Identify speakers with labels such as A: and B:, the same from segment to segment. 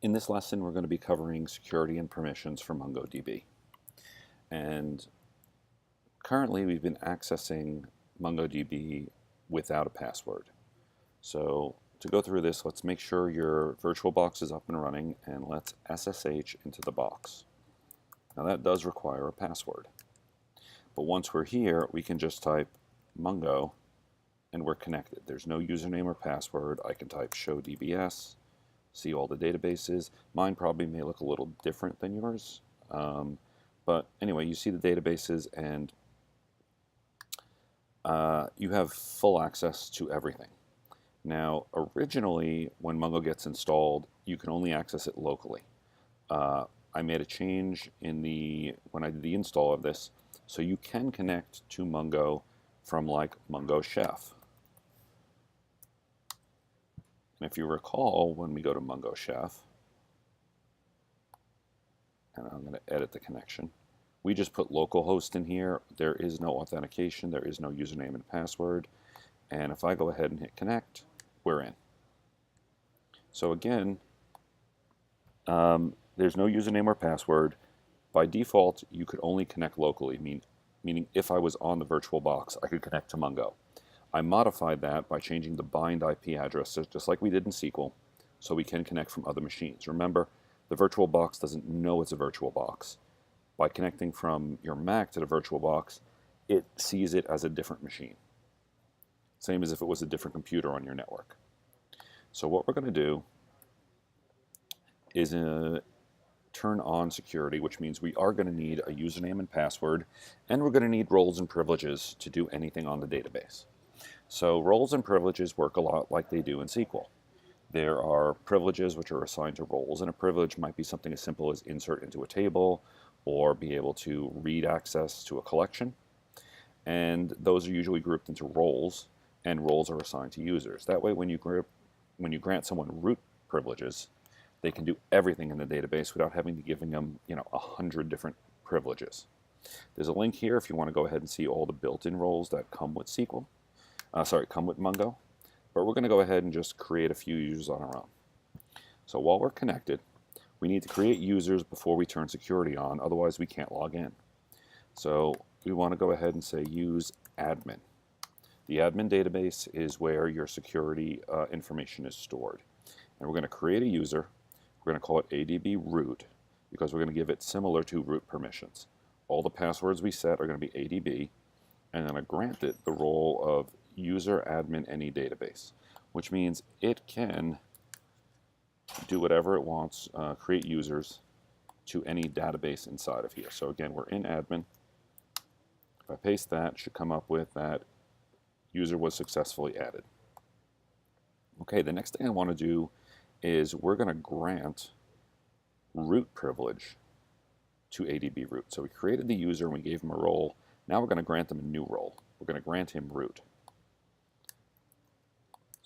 A: In this lesson, we're going to be covering security and permissions for MongoDB. And currently, we've been accessing MongoDB without a password. So to go through this, let's make sure your VirtualBox is up and running, and let's SSH into the box. Now that does require a password. But once we're here, we can just type Mongo, and we're connected. There's no username or password. I can type show DBS, see all the databases. Mine probably may look a little different than yours. But anyway, you see the databases, and you have full access to everything. Now, originally, when Mongo gets installed, you can only access it locally. I made a change when I did the install of this, so you can connect to Mongo from like Mongo Chef. And if you recall, when we go to Mongo Chef, and I'm going to edit the connection, we just put localhost in here. There is no authentication. There is no username and password. And if I go ahead and hit connect, we're in. So again, there's no username or password. By default, you could only connect locally, meaning if I was on the VirtualBox, I could connect to Mongo. I modified that by changing the bind IP address, just like we did in SQL, so we can connect from other machines. Remember, the VirtualBox doesn't know it's a VirtualBox. By connecting from your Mac to the VirtualBox, it sees it as a different machine. Same as if it was a different computer on your network. So what we're going to do is turn on security, which means we are going to need a username and password, and we're going to need roles and privileges to do anything on the database. So roles and privileges work a lot like they do in SQL. There are privileges which are assigned to roles, and a privilege might be something as simple as insert into a table or be able to read access to a collection. And those are usually grouped into roles, and roles are assigned to users. That way, when you grant someone root privileges, they can do everything in the database without having to giving them 100 different privileges. There's a link here if you want to go ahead and see all the built-in roles that come with SQL. Come with Mongo. But we're going to go ahead and just create a few users on our own. So while we're connected, we need to create users before we turn security on, otherwise we can't log in. So we want to go ahead and say use admin. The admin database is where your security information is stored. And we're going to create a user. We're going to call it ADB root because we're going to give it similar to root permissions. All the passwords we set are going to be ADB, and then I grant it the role of user admin any database, which means it can do whatever it wants, create users to any database inside of here. So again, we're in admin. If I paste that, it should come up with that user was successfully added. Okay, the next thing I want to do is we're going to grant root privilege to ADB root. So we created the user and we gave him a role. Now we're going to grant them a new role. We're going to grant him root.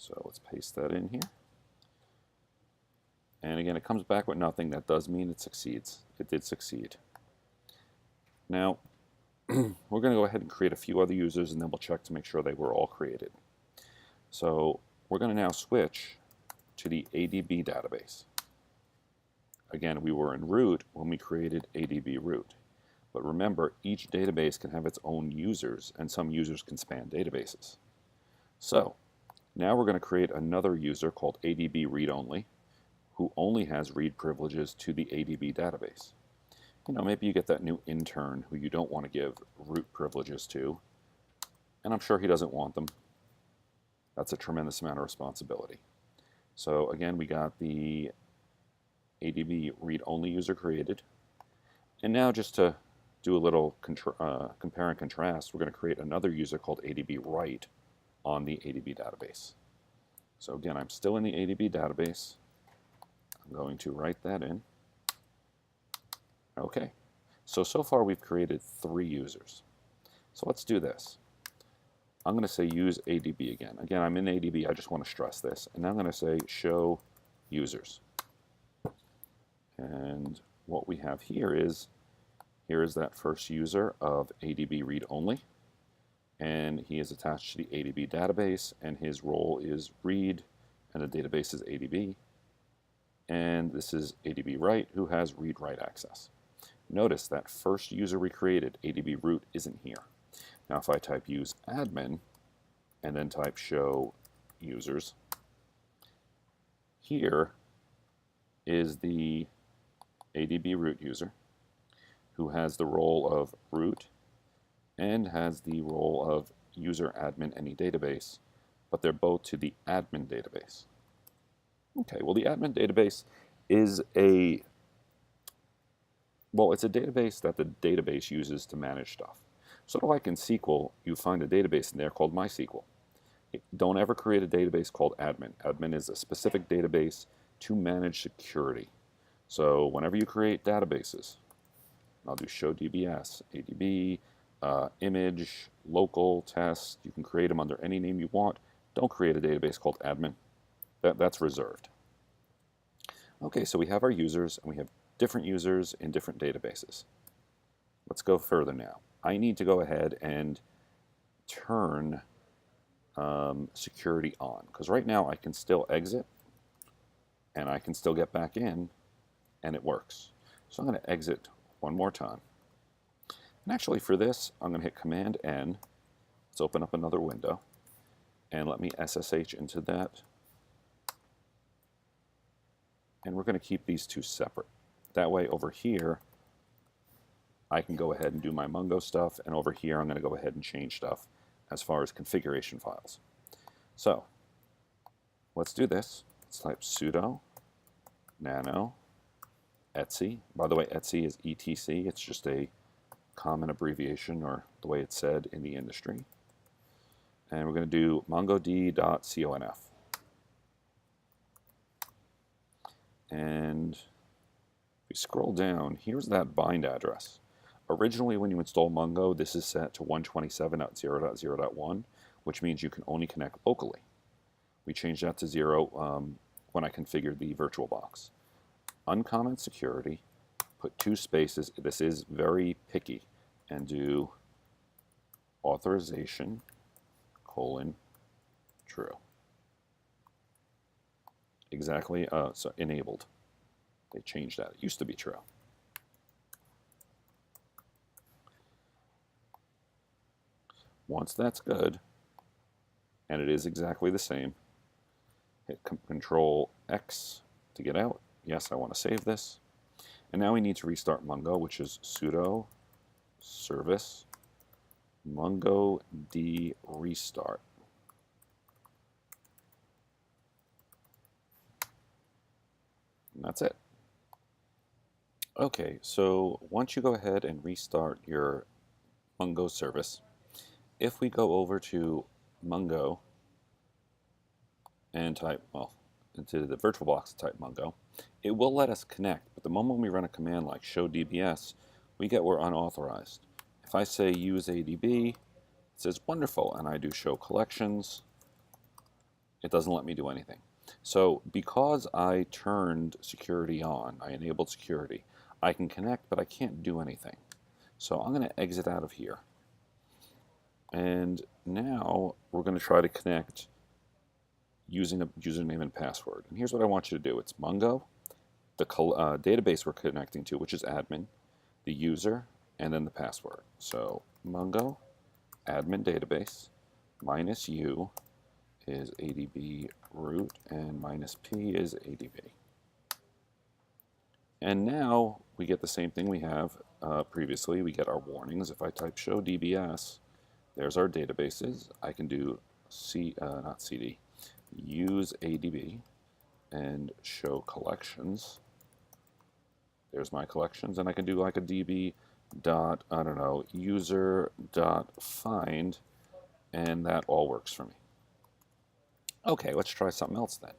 A: So let's paste that in here. And again, it comes back with nothing. That does mean it succeeds. It did succeed. Now, we're going to go ahead and create a few other users, and then we'll check to make sure they were all created. So we're going to now switch to the ADB database. Again, we were in root when we created ADB root. But remember, each database can have its own users, and some users can span databases. So now we're going to create another user called ADB read-only, who only has read privileges to the ADB database. Maybe you get that new intern who you don't want to give root privileges to, and I'm sure he doesn't want them. That's a tremendous amount of responsibility. So again, we got the ADB read-only user created. And now just to do a little compare and contrast, we're going to create another user called ADB write on the ADB database. So again, I'm still in the ADB database. I'm going to write that in. Okay, so far we've created 3 users. So let's do this. I'm going to say use ADB again. Again, I'm in ADB, I just want to stress this. And now I'm going to say show users. And what we have here is that first user of ADB read only. And he is attached to the ADB database, and his role is read, and the database is ADB. and this is ADB write, who has read-write access. Notice that first user we created, ADB root, isn't here. Now if I type use admin and then type show users, here is the ADB root user who has the role of root and has the role of user admin any database, but they're both to the admin database. Okay, well the admin database is it's a database that the database uses to manage stuff. Sort of like in SQL, you find a database in there called MySQL. Don't ever create a database called admin. Admin is a specific database to manage security. So whenever you create databases, I'll do show DBS, ADB, image, local, test. You can create them under any name you want. Don't create a database called admin. That's reserved. Okay, so we have our users, and we have different users in different databases. Let's go further now. I need to go ahead and turn security on, because right now I can still exit, and I can still get back in, and it works. So I'm going to exit one more time. And actually for this, I'm going to hit Command N. Let's open up another window, and let me SSH into that. And we're going to keep these two separate. That way over here, I can go ahead and do my Mongo stuff, and over here I'm going to go ahead and change stuff as far as configuration files. So let's do this. Let's type sudo nano etc. By the way, etc is etc. It's just a common abbreviation, or the way it's said in the industry. And we're going to do mongod.conf. And if we scroll down, here's that bind address. Originally, when you install Mongo, this is set to 127.0.0.1, which means you can only connect locally. We changed that to 0 when I configured the VirtualBox. Uncomment security, put 2 spaces. This is very picky, and do authorization : true. Exactly, so enabled. They changed that. It used to be true. Once that's good, and it is exactly the same, hit Control X to get out. Yes, I want to save this. And now we need to restart Mongo, which is sudo service mongo d restart. And that's it. Okay, so once you go ahead and restart your Mongo service, if we go over to Mongo and type, into the VirtualBox and type Mongo, it will let us connect, but the moment we run a command like show DBS, we get we're unauthorized. If I say use ADB, it says wonderful, and I do show collections, it doesn't let me do anything. So because I turned security on, I enabled security, I can connect, but I can't do anything. So I'm going to exit out of here. And now we're going to try to connect using a username and password. And here's what I want you to do. It's Mongo, the database we're connecting to, which is admin, the user, and then the password. So Mongo, admin database, -u is ADB root, and -p is ADB. And now we get the same thing we have previously. We get our warnings. If I type show DBS, there's our databases. I can do not CD, use ADB and show collections. There's my collections, and I can do like a db dot, I don't know, user dot find, and that all works for me. Okay, let's try something else then.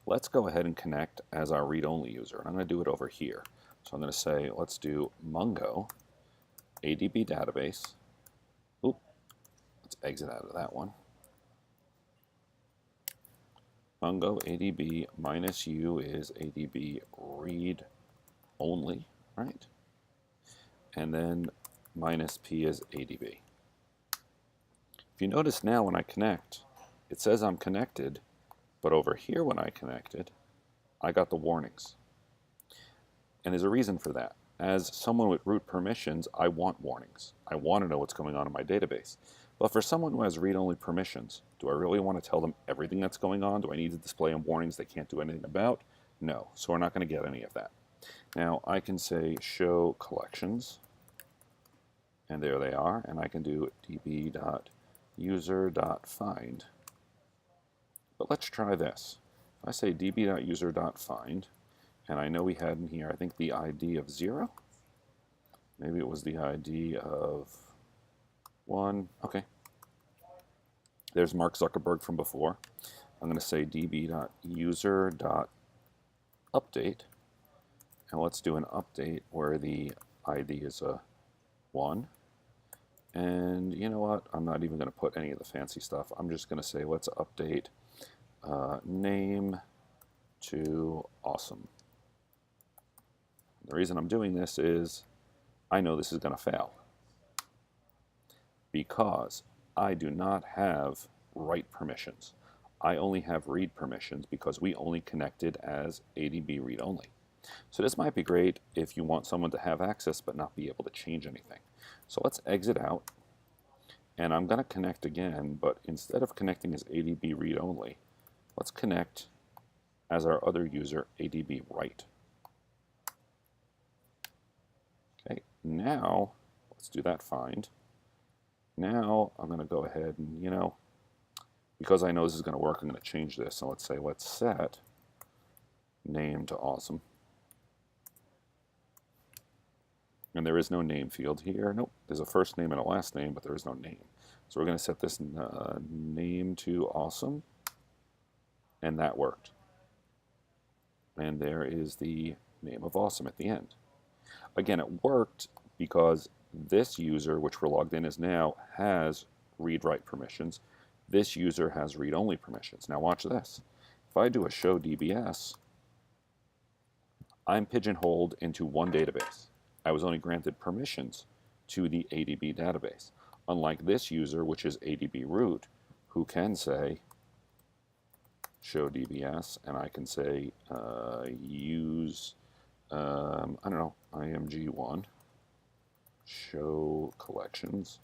A: Let's go ahead and connect as our read-only user, and I'm going to do it over here. So I'm going to say, let's do Mongo ADB database. Oop, let's exit out of that one. Mongo ADB -u is ADB read only, right? And then -p is ADB. If you notice now when I connect, it says I'm connected, but over here when I connected, I got the warnings. And there's a reason for that. As someone with root permissions, I want warnings. I want to know what's going on in my database. But for someone who has read-only permissions, do I really want to tell them everything that's going on? Do I need to display them warnings they can't do anything about? No, so we're not going to get any of that. Now I can say show collections, and there they are, and I can do db.user.find. But let's try this. If I say db.user.find, and I know we had in here, I think the ID of 0. Maybe it was the ID of 1. Okay. There's Mark Zuckerberg from before. I'm going to say db.user.update. And let's do an update where the ID is a 1. And you know what? I'm not even going to put any of the fancy stuff. I'm just going to say let's update name to awesome. The reason I'm doing this is I know this is going to fail because I do not have write permissions. I only have read permissions because we only connected as ADB read only. So this might be great if you want someone to have access but not be able to change anything. So let's exit out, and I'm going to connect again, but instead of connecting as ADB read only, let's connect as our other user ADB write. Okay, now let's do that find. Now I'm going to go ahead and, because I know this is going to work, I'm going to change this. So let's say let's set name to awesome. And there is no name field here. Nope, there's a first name and a last name, but there is no name. So we're going to set this name to awesome, and that worked. And there is the name of awesome at the end. Again, it worked because this user, which we're logged in as now, has read-write permissions. This user has read-only permissions. Now watch this. If I do a show DBS, I'm pigeonholed into one database. I was only granted permissions to the ADB database. Unlike this user, which is ADB root, who can say show DBS, and I can say use, I don't know, img1, show collections.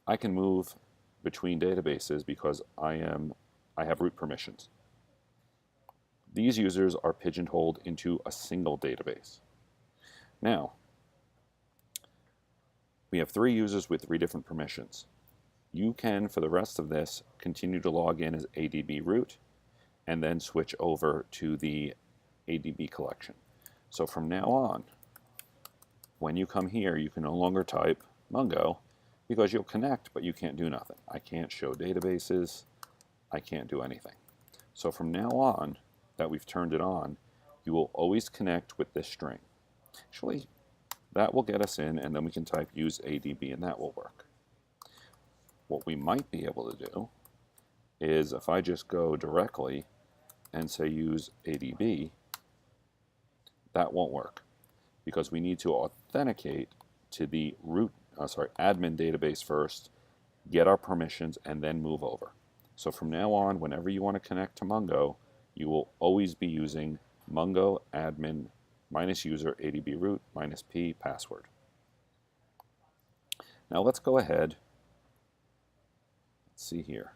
A: I can move between databases because I have root permissions. These users are pigeonholed into a single database. Now, we have 3 users with 3 different permissions. You can, for the rest of this, continue to log in as ADB root and then switch over to the ADB collection. So from now on, when you come here, you can no longer type Mungo because you'll connect, but you can't do nothing. I can't show databases. I can't do anything. So from now on, that we've turned it on, you will always connect with this string. Actually, that will get us in, and then we can type use ADB, and that will work. What we might be able to do is if I just go directly and say use ADB, that won't work because we need to authenticate to the admin database first, get our permissions, and then move over. So from now on, whenever you want to connect to Mungo, you will always be using Mungo admin -user ADB root -p password. Now let's go ahead, let's see here,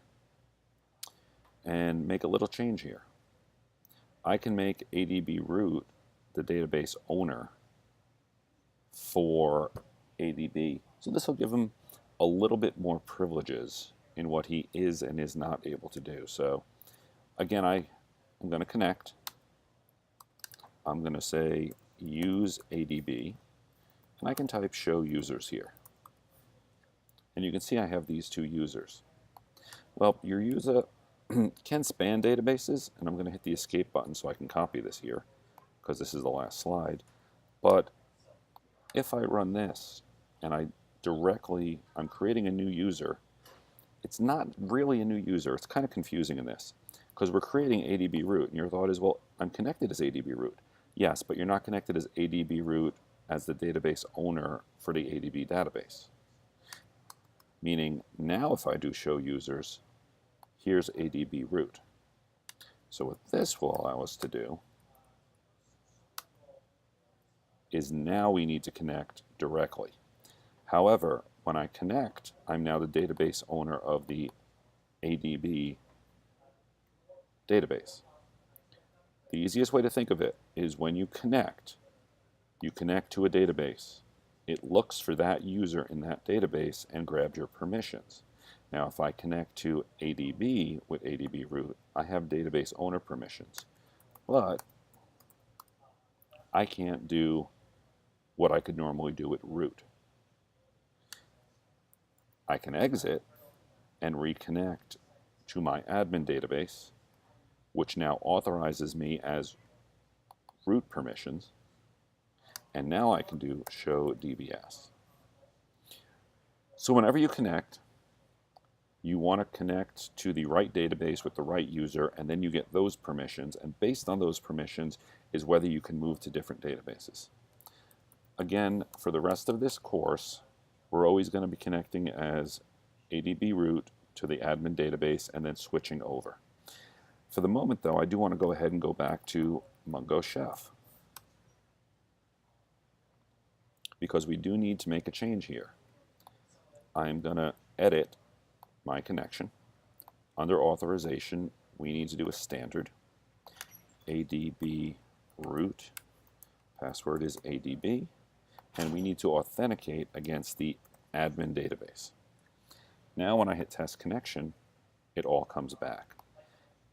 A: and make a little change here. I can make ADB root the database owner for ADB. So this will give him a little bit more privileges in what he is and is not able to do. So again, I'm going to connect. I'm going to say use ADB, and I can type show users here. And you can see I have these 2 users. Well, your user can span databases, and I'm going to hit the escape button so I can copy this here, because this is the last slide. But if I run this, and I'm creating a new user, it's not really a new user. It's kind of confusing in this, because we're creating ADB root, and your thought is, well, I'm connected as ADB root. Yes, but you're not connected as ADB root as the database owner for the ADB database. Meaning, now if I do show users, here's ADB root. So what this will allow us to do is now we need to connect directly. However, when I connect, I'm now the database owner of the ADB database. The easiest way to think of it is when you connect to a database. It looks for that user in that database and grabs your permissions. Now, if I connect to ADB with ADB root, I have database owner permissions, but I can't do what I could normally do with root. I can exit and reconnect to my admin database, which now authorizes me as root permissions, and now I can do show DBS. So whenever you connect, you want to connect to the right database with the right user, and then you get those permissions, and based on those permissions is whether you can move to different databases. Again, for the rest of this course, we're always going to be connecting as ADB root to the admin database and then switching over. For the moment, though, I do want to go ahead and go back to Mongo Chef, because we do need to make a change here. I'm going to edit my connection. Under authorization, we need to do a standard ADB root. Password is ADB, and we need to authenticate against the admin database. Now when I hit test connection, it all comes back.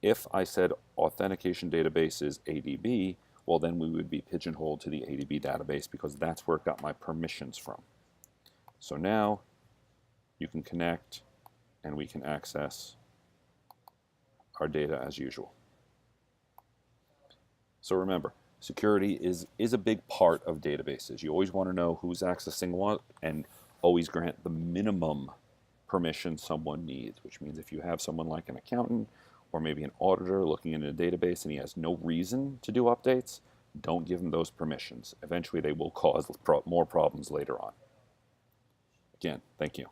A: If I said authentication database is ADB, well then we would be pigeonholed to the ADB database because that's where it got my permissions from. So now you can connect and we can access our data as usual. So remember, security is a big part of databases. You always want to know who's accessing what and always grant the minimum permission someone needs, which means if you have someone like an accountant or maybe an auditor looking in a database and he has no reason to do updates, don't give him those permissions. Eventually they will cause more problems later on. Again, thank you.